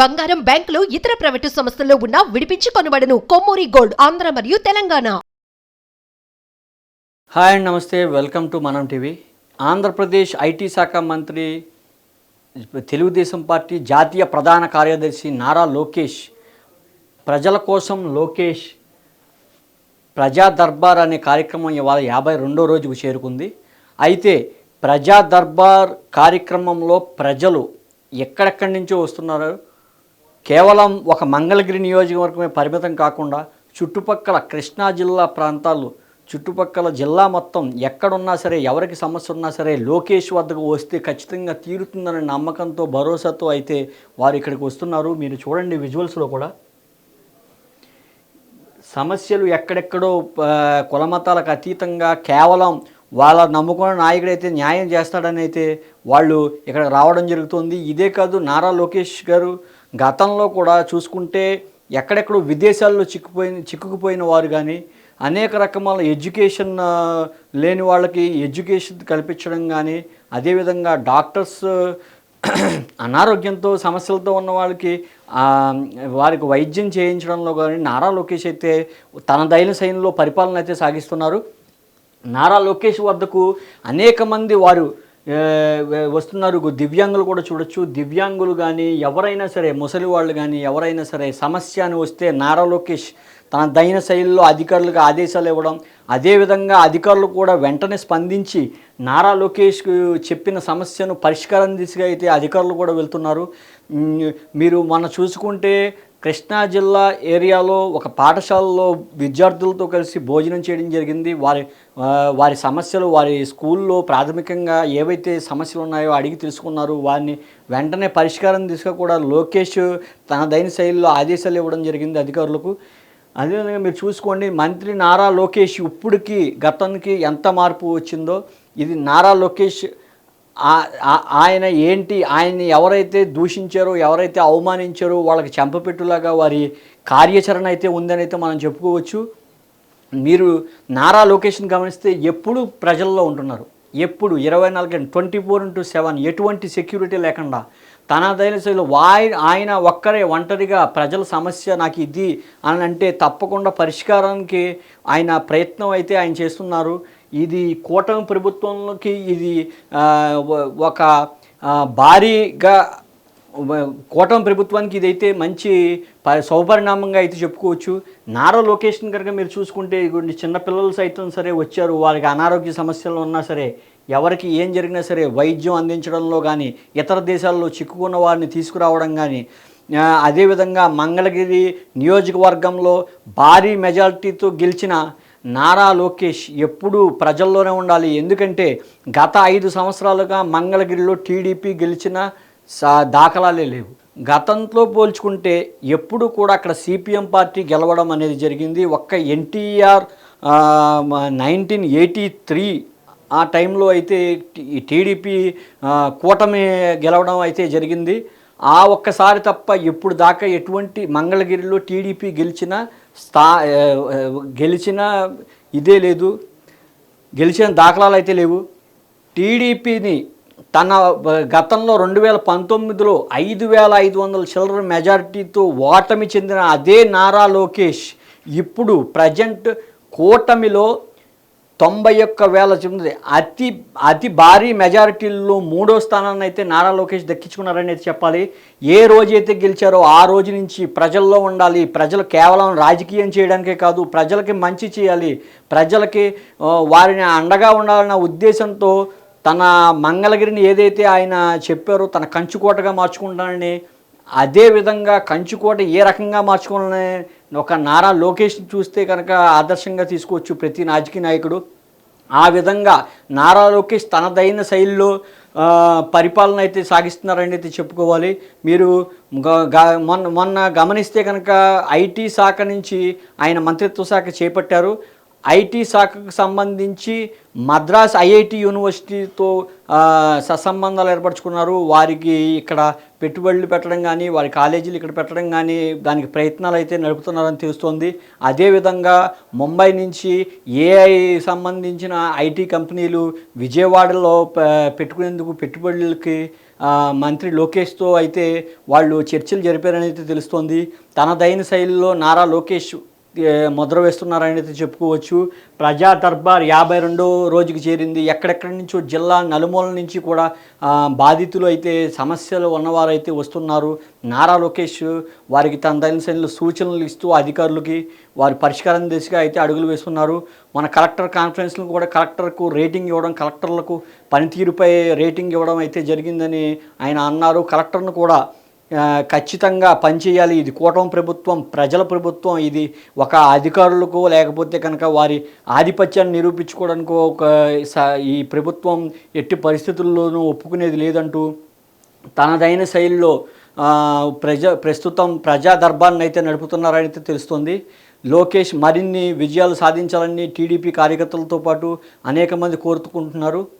బంగారం, బ్యాంకులు, ఇతర ప్రైవేటు సంస్థల్లో ఉన్న విడిపించి కొనబడను. కొమ్మూరి గోల్డ్, ఆంధ్ర మరియు తెలంగాణ. హాయ్ అండ్ నమస్తే, వెల్కమ్ టు మనం టీవీ. ఆంధ్రప్రదేశ్ ఐటీ శాఖ మంత్రి, తెలుగుదేశం పార్టీ జాతీయ ప్రధాన కార్యదర్శి నారా లోకేష్, ప్రజల కోసం లోకేష్ ప్రజా దర్బార్ అనే కార్యక్రమం ఇవాళ 52వ రోజుకు చేరుకుంది. అయితే ప్రజా దర్బార్ కార్యక్రమంలో ప్రజలు ఎక్కడెక్కడి నుంచో వస్తున్నారు. కేవలం ఒక మంగళగిరి నియోజకవర్గమే పరిమితం కాకుండా చుట్టుపక్కల కృష్ణా జిల్లా ప్రాంతాలు, చుట్టుపక్కల జిల్లా మొత్తం ఎక్కడున్నా సరే, ఎవరికి సమస్య ఉన్నా సరే లోకేష్ వద్దకు వస్తే ఖచ్చితంగా తీరుతుందనే నమ్మకంతో, భరోసాతో అయితే వారు ఇక్కడికి వస్తున్నారు. మీరు చూడండి విజువల్స్లో కూడా సమస్యలు ఎక్కడెక్కడో కులమతాలకు అతీతంగా కేవలం వాళ్ళ నమ్ముకున్న నాయకుడైతే న్యాయం చేస్తాడని అయితే వాళ్ళు ఇక్కడ రావడం జరుగుతుంది. ఇదే కాదు, నారా లోకేష్ గారు గతంలో కూడా చూసుకుంటే ఎక్కడెక్కడో విదేశాల్లో చిక్కుకుపోయిన వారు కానీ, అనేక రకమైన ఎడ్యుకేషన్ లేని వాళ్ళకి ఎడ్యుకేషన్ కల్పించడం కానీ, అదేవిధంగా డాక్టర్స్ అనారోగ్యంతో సమస్యలతో ఉన్న వారికి వైద్యం చేయించడంలో కానీ నారా లోకేష్ అయితే తనదైన శైలిలో పరిపాలన అయితే సాగిస్తున్నారు. నారా లోకేష్ వద్దకు అనేక మంది వారు వస్తున్నారు. దివ్యాంగులు కూడా చూడొచ్చు. దివ్యాంగులు కానీ ఎవరైనా సరే, ముసలి వాళ్ళు కానీ ఎవరైనా సరే సమస్య అని వస్తే నారా లోకేష్ తన దైన శైలిలో అధికారులకు ఆదేశాలు ఇవ్వడం, అదేవిధంగా అధికారులు కూడా వెంటనే స్పందించి నారా లోకేష్కు చెప్పిన సమస్యను పరిష్కారం దిశగా అయితే అధికారులు కూడా వెళ్తున్నారు. మీరు మొన్న చూసుకుంటే కృష్ణా జిల్లా ఏరియాలో ఒక పాఠశాలలో విద్యార్థులతో కలిసి భోజనం చేయడం జరిగింది. వారి సమస్యలు, వారి స్కూల్లో ప్రాథమికంగా ఏవైతే సమస్యలు ఉన్నాయో అడిగి తెలుసుకున్నారు. వారిని వెంటనే పరిష్కారం దిశగా కూడా లోకేష్ తనదైన శైలిలో ఆదేశాలు ఇవ్వడం జరిగింది అధికారులకు. అదేవిధంగా మీరు చూసుకోండి, మంత్రి నారా లోకేష్ ఇప్పటికి గతానికి ఎంత మార్పు వచ్చిందో. ఇది నారా లోకేష్ ఆయన ఏంటి, ఆయన్ని ఎవరైతే దూషించారో, ఎవరైతే అవమానించారో వాళ్ళకి చెంపపెట్టులాగా వారి కార్యాచరణ అయితే ఉందని అయితే మనం చెప్పుకోవచ్చు. మీరు నారా లోకేష్ని గమనిస్తే ఎప్పుడు ప్రజల్లో ఉంటున్నారు, ఎప్పుడు 24 గంటలు 24/7 ఎటువంటి సెక్యూరిటీ లేకుండా తనదైన శైలిలో ఆయన ఒక్కరే ఒంటరిగా ప్రజల సమస్య నాకు ఇది అని అంటే తప్పకుండా పరిష్కారానికి ఆయన ప్రయత్నం అయితే ఆయన చేస్తున్నారు. ఇది కూటమి ప్రభుత్వంలోకి ఇది ఒక భారీగా కూటమి ప్రభుత్వానికి ఇదైతే మంచి శుభపరిణామంగా అయితే చెప్పుకోవచ్చు. నారా లోకేష్ని కనుక మీరు చూసుకుంటే కొన్ని చిన్నపిల్లలు సైతం సరే వచ్చారు. వారికి అనారోగ్య సమస్యలు ఉన్నా సరే, ఎవరికి ఏం జరిగినా సరే వైద్యం అందించడంలో కానీ, ఇతర దేశాల్లో చిక్కుకున్న వారిని తీసుకురావడం కానీ, అదేవిధంగా మంగళగిరి నియోజకవర్గంలో భారీ మెజారిటీతో గెలిచిన నారా లోకేష్ ఎప్పుడూ ప్రజల్లోనే ఉండాలి. ఎందుకంటే గత 5 సంవత్సరాలుగా మంగళగిరిలో టీడీపీ గెలిచిన దాఖలాలే లేవు. గతంతో పోల్చుకుంటే ఎప్పుడు కూడా అక్కడ సిపిఎం పార్టీ గెలవడం అనేది జరిగింది. ఒక్క ఎన్టీఆర్ 1983 ఆ టైంలో అయితే టీడీపీ కూటమి గెలవడం అయితే జరిగింది. ఆ ఒక్కసారి తప్ప ఎప్పుడు దాకా ఎటువంటి మంగళగిరిలో టీడీపీ గెలిచిన ఇదే లేదు, గెలిచిన దాఖలాలు అయితే లేవు. టీడీపీని తన గతంలో 2019లో 5,500 చిల్లర మెజారిటీతో ఓటమి చెందిన అదే నారా లోకేష్ ఇప్పుడు ప్రజెంట్ కూటమిలో 91,000 చెంది అతి భారీ మెజారిటీల్లో 3వ స్థానాన్ని అయితే నారా లోకేష్ దక్కించుకున్నారని అయితే చెప్పాలి. ఏ రోజైతే గెలిచారో ఆ రోజు నుంచి ప్రజల్లో ఉండాలి. ప్రజలు కేవలం రాజకీయం చేయడానికే కాదు, ప్రజలకి మంచి చేయాలి, ప్రజలకి వారిని అండగా ఉండాలన్న ఉద్దేశంతో తన మంగళగిరిని ఏదైతే ఆయన చెప్పారో తన కంచుకోటగా మార్చుకుంటానని, అదేవిధంగా కంచుకోట ఏ రకంగా మార్చుకోవాలని ఒక నారా లోకేష్ని చూస్తే కనుక ఆదర్శంగా తీసుకోవచ్చు ప్రతి రాజకీయ నాయకుడు. ఆ విధంగా నారా లోకేష్ తనదైన శైలిలో పరిపాలన అయితే సాగిస్తున్నారని అయితే చెప్పుకోవాలి. మీరు మొన్న గమనిస్తే కనుక ఐటీ శాఖ నుంచి ఆయన మంత్రిత్వ శాఖ చేపట్టారు. ఐటీ శాఖకు సంబంధించి మద్రాస్ ఐఐటి యూనివర్సిటీతో సత్సంబంధాలు ఏర్పరచుకున్నారు. వారికి ఇక్కడ పెట్టుబడులు పెట్టడం కానీ, వారి కాలేజీలు ఇక్కడ పెట్టడం కానీ దానికి ప్రయత్నాలు అయితే నడుపుతున్నారని తెలుస్తోంది. అదేవిధంగా ముంబై నుంచి ఏఐ సంబంధించిన ఐటీ కంపెనీలు విజయవాడలో పెట్టుకునేందుకు పెట్టుబడులకి మంత్రి లోకేష్తో అయితే వాళ్ళు చర్చలు జరిపారని అయితే తెలుస్తోంది. తనదైన శైలిలో నారా లోకేష్ ముద్ర వేస్తున్నారని అయితే చెప్పుకోవచ్చు. ప్రజా దర్బార్ 52వ రోజుకి చేరింది. ఎక్కడెక్కడి నుంచో జిల్లా నలుమూల నుంచి కూడా బాధితులు అయితే సమస్యలు ఉన్నవారైతే వస్తున్నారు. నారా లోకేష్ వారికి తనదైన శైలిలో సూచనలు ఇస్తూ అధికారులకి వారి పరిష్కారం దిశగా అయితే అడుగులు వేస్తున్నారు. మన కలెక్టర్ కాన్ఫరెన్స్లో కూడా కలెక్టర్కు రేటింగ్ ఇవ్వడం, కలెక్టర్లకు పనితీరుపై రేటింగ్ ఇవ్వడం అయితే జరిగిందని ఆయన అన్నారు. కలెక్టర్ను కూడా ఖచ్చితంగా పనిచేయాలి, ఇది కూటమి ప్రభుత్వం, ప్రజల ప్రభుత్వం, ఇది ఒక అధికారులకు లేకపోతే కనుక వారి ఆధిపత్యాన్ని నిరూపించుకోవడానికి ఈ ప్రభుత్వం ఎట్టి పరిస్థితుల్లోనూ ఒప్పుకునేది లేదంటూ తనదైన శైలిలో ప్రస్తుతం ప్రజా దర్బార్ని అయితే నడుపుతున్నారని అయితే తెలుస్తుంది. లోకేష్ మరిన్ని విజయాలు సాధించాలని టీడీపీ కార్యకర్తలతో పాటు అనేక మంది కోరుకుంటున్నారు.